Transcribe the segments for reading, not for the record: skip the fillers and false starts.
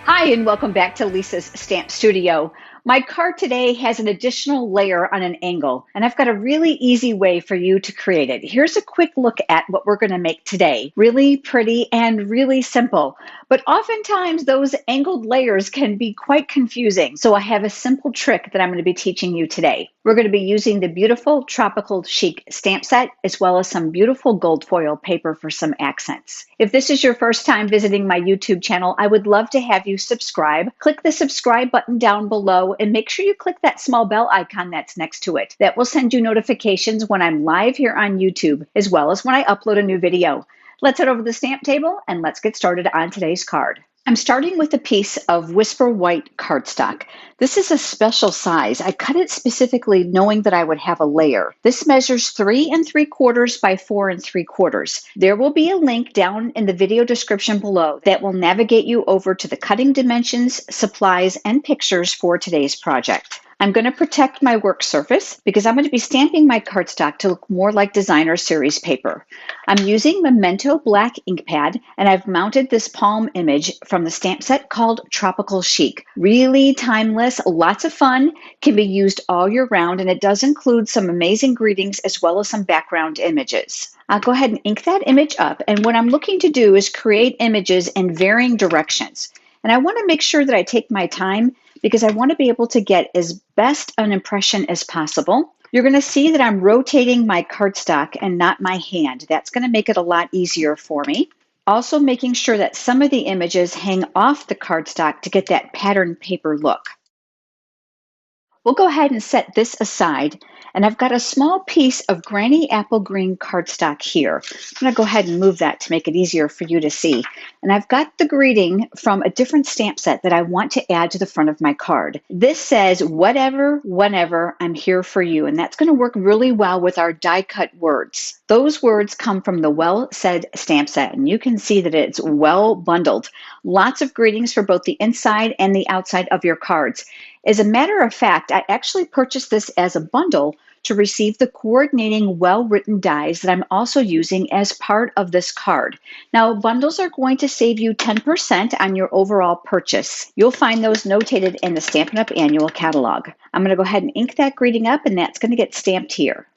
Hi, and welcome back to Lisa's Stamp Studio. My card today has an additional layer on an angle, and I've got a really easy way for you to create it. Here's a quick look at what we're going to make today. Really pretty and really simple, but oftentimes those angled layers can be quite confusing. So I have a simple trick that I'm going to be teaching you today. We're going to be using the beautiful Tropical Chic stamp set, as well as some beautiful gold foil paper for some accents. If this is your first time visiting my YouTube channel, I would love to have you subscribe. Click the subscribe button down below and make sure you click that small bell icon that's next to it. That will send you notifications when I'm live here on YouTube, as well as when I upload a new video. Let's head over to the stamp table and let's get started on today's card. I'm starting with a piece of Whisper White cardstock. This is a special size. I cut it specifically knowing that I would have a layer. This measures 3 3/4 by 4 3/4. There will be a link down in the video description below that will navigate you over to the cutting dimensions, supplies, and pictures for today's project. I'm going to protect my work surface because I'm going to be stamping my cardstock to look more like designer series paper. I'm using Memento black ink pad, and I've mounted this palm image from the stamp set called Tropical Chic. Really timeless, lots of fun, can be used all year round, and it does include some amazing greetings as well as some background images. I'll go ahead and ink that image up, and what I'm looking to do is create images in varying directions. And I want to make sure that I take my time because I want to be able to get as best an impression as possible. You're going to see that I'm rotating my cardstock and not my hand. That's going to make it a lot easier for me. Also making sure that some of the images hang off the cardstock to get that patterned paper look. We'll go ahead and set this aside. And I've got a small piece of Granny Apple Green cardstock here. I'm going to go ahead and move that to make it easier for you to see. And I've got the greeting from a different stamp set that I want to add to the front of my card. This says, whatever, whenever, I'm here for you. And that's going to work really well with our die cut words. Those words come from the Well Said stamp set, and you can see that it's well bundled. Lots of greetings for both the inside and the outside of your cards. As a matter of fact, I actually purchased this as a bundle to receive the coordinating well-written dies that I'm also using as part of this card. Now, bundles are going to save you 10% on your overall purchase. You'll find those notated in the Stampin' Up! Annual Catalog. I'm going to go ahead and ink that greeting up, and that's going to get stamped here.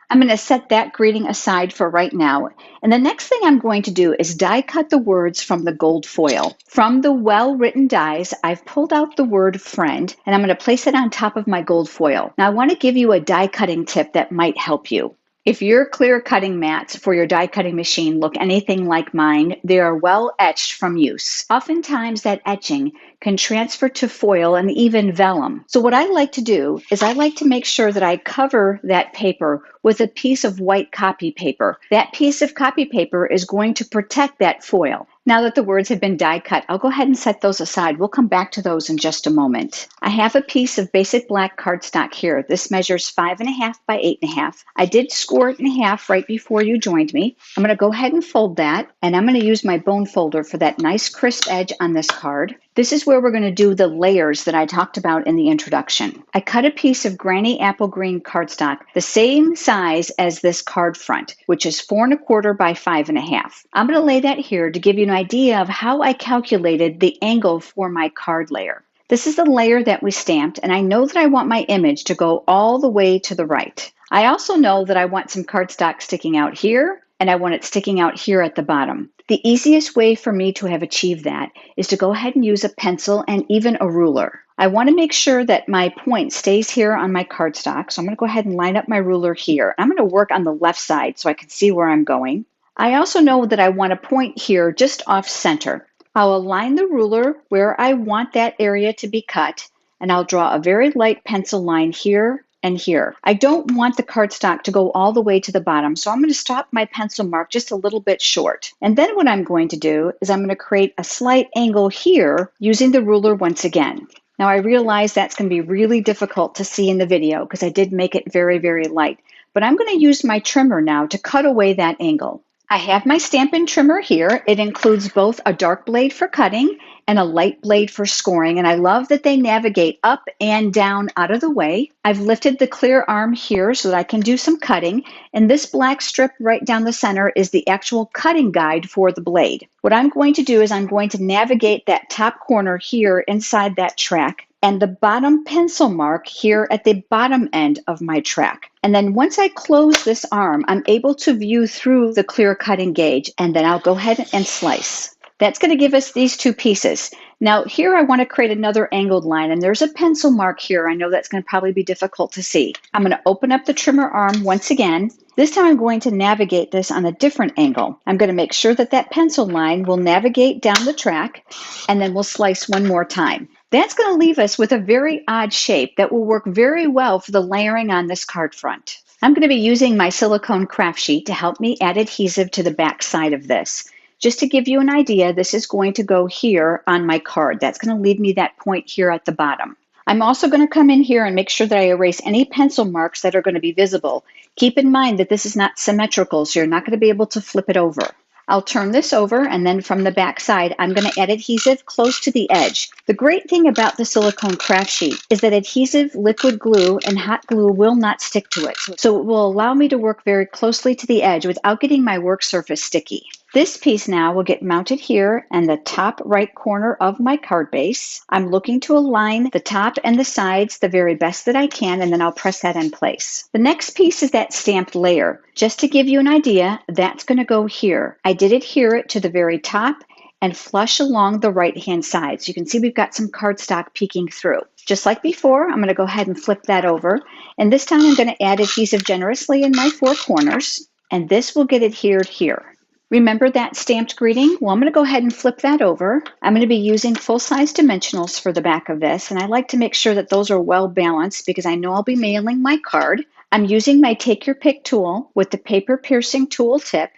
I'm going to set that greeting aside for right now. And the next thing I'm going to do is die cut the words from the gold foil. From the well-written dies, I've pulled out the word friend, and I'm going to place it on top of my gold foil. Now, I want to give you a die cutting tip that might help you. If your clear cutting mats for your die cutting machine look anything like mine, they are well etched from use. Oftentimes that etching can transfer to foil and even vellum. So what I like to do is I like to make sure that I cover that paper with a piece of white copy paper. That piece of copy paper is going to protect that foil. Now that the words have been die cut, I'll go ahead and set those aside. We'll come back to those in just a moment. I have a piece of basic black cardstock here. This measures 5.5 by 8.5. I did score it in half right before you joined me. I'm going to go ahead and fold that, and I'm going to use my bone folder for that nice crisp edge on this card. This is where we're going to do the layers that I talked about in the introduction. I cut a piece of Granny Apple Green cardstock, the same size as this card front, which is 4 1/4 by 5.5. I'm going to lay that here to give you an idea of how I calculated the angle for my card layer. This is the layer that we stamped, and I know that I want my image to go all the way to the right. I also know that I want some cardstock sticking out here, and I want it sticking out here at the bottom. The easiest way for me to have achieved that is to go ahead and use a pencil and even a ruler. I want to make sure that my point stays here on my cardstock, so I'm going to go ahead and line up my ruler here. I'm going to work on the left side so I can see where I'm going. I also know that I want a point here just off center. I'll align the ruler where I want that area to be cut, and I'll draw a very light pencil line here and here. I don't want the cardstock to go all the way to the bottom, so I'm going to stop my pencil mark just a little bit short. And then what I'm going to do is I'm going to create a slight angle here using the ruler once again. Now I realize that's going to be really difficult to see in the video because I did make it very, very light, but I'm going to use my trimmer now to cut away that angle. I have my Stampin' Trimmer here. It includes both a dark blade for cutting and a light blade for scoring, and I love that they navigate up and down out of the way. I've lifted the clear arm here so that I can do some cutting, and this black strip right down the center is the actual cutting guide for the blade. What I'm going to do is I'm going to navigate that top corner here inside that track and the bottom pencil mark here at the bottom end of my track. And then once I close this arm, I'm able to view through the clear cutting gauge, and then I'll go ahead and slice. That's going to give us these two pieces. Now here I want to create another angled line, and there's a pencil mark here. I know that's going to probably be difficult to see. I'm going to open up the trimmer arm once again. This time I'm going to navigate this on a different angle. I'm going to make sure that that pencil line will navigate down the track, and then we'll slice one more time. That's going to leave us with a very odd shape that will work very well for the layering on this card front. I'm going to be using my silicone craft sheet to help me add adhesive to the back side of this. Just to give you an idea, this is going to go here on my card. That's going to leave me that point here at the bottom. I'm also going to come in here and make sure that I erase any pencil marks that are going to be visible. Keep in mind that this is not symmetrical, so you're not going to be able to flip it over. I'll turn this over, and then from the back side, I'm going to add adhesive close to the edge. The great thing about the silicone craft sheet is that adhesive, liquid glue, and hot glue will not stick to it. So it will allow me to work very closely to the edge without getting my work surface sticky. This piece now will get mounted here in the top right corner of my card base. I'm looking to align the top and the sides the very best that I can, and then I'll press that in place. The next piece is that stamped layer. Just to give you an idea, that's going to go here. I did adhere it to the very top and flush along the right-hand side. So you can see we've got some cardstock peeking through. Just like before, I'm going to go ahead and flip that over. And this time I'm going to add adhesive generously in my four corners, and this will get adhered here. Remember that stamped greeting? Well, I'm going to go ahead and flip that over. I'm going to be using full-size dimensionals for the back of this, and I like to make sure that those are well balanced because I know I'll be mailing my card. I'm using my Take Your Pick tool with the paper piercing tool tip,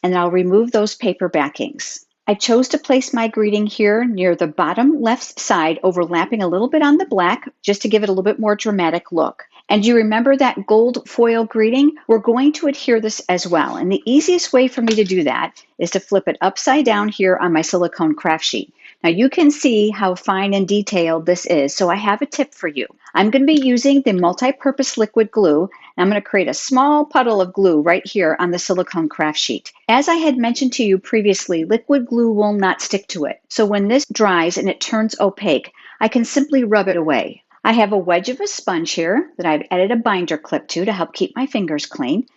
and I'll remove those paper backings. I chose to place my greeting here near the bottom left side, overlapping a little bit on the black, just to give it a little bit more dramatic look. And you remember that gold foil greeting? We're going to adhere this as well. And the easiest way for me to do that is to flip it upside down here on my silicone craft sheet. Now you can see how fine and detailed this is, so I have a tip for you. I'm going to be using the multi-purpose liquid glue, and I'm going to create a small puddle of glue right here on the silicone craft sheet. As I had mentioned to you previously, liquid glue will not stick to it. So when this dries and it turns opaque, I can simply rub it away. I have a wedge of a sponge here that I've added a binder clip to help keep my fingers clean.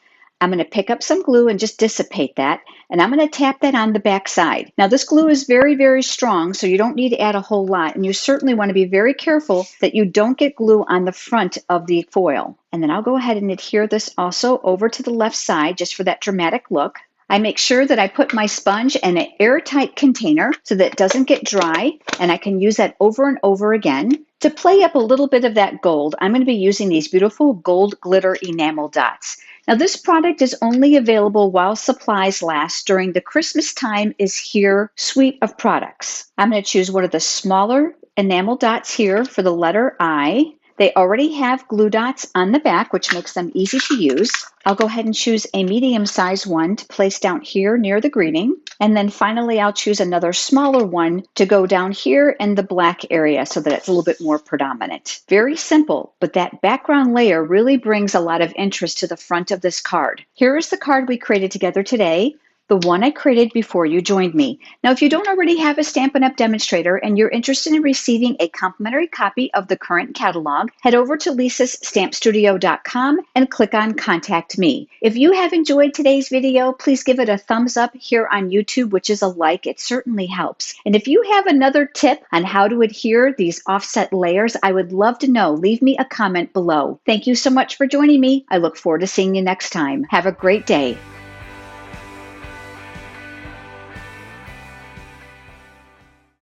I'm going to pick up some glue and just dissipate that, and I'm going to tap that on the back side. Now this glue is very, very strong, so you don't need to add a whole lot, and you certainly want to be very careful that you don't get glue on the front of the foil. And then I'll go ahead and adhere this also over to the left side just for that dramatic look. I make sure that I put my sponge in an airtight container so that it doesn't get dry, and I can use that over and over again. To play up a little bit of that gold, I'm going to be using these beautiful gold glitter enamel dots. Now this product is only available while supplies last during the Christmas Time is Here suite of products. I'm going to choose one of the smaller enamel dots here for the letter I. They already have glue dots on the back, which makes them easy to use. I'll go ahead and choose a medium-sized one to place down here near the greeting. And then finally, I'll choose another smaller one to go down here in the black area so that it's a little bit more predominant. Very simple, but that background layer really brings a lot of interest to the front of this card. Here is the card we created together today, the one I created before you joined me. Now, if you don't already have a Stampin' Up! Demonstrator and you're interested in receiving a complimentary copy of the current catalog, head over to lisasstampstudio.com and click on Contact Me. If you have enjoyed today's video, please give it a thumbs up here on YouTube, which is a like. It certainly helps. And if you have another tip on how to adhere these offset layers, I would love to know. Leave me a comment below. Thank you so much for joining me. I look forward to seeing you next time. Have a great day.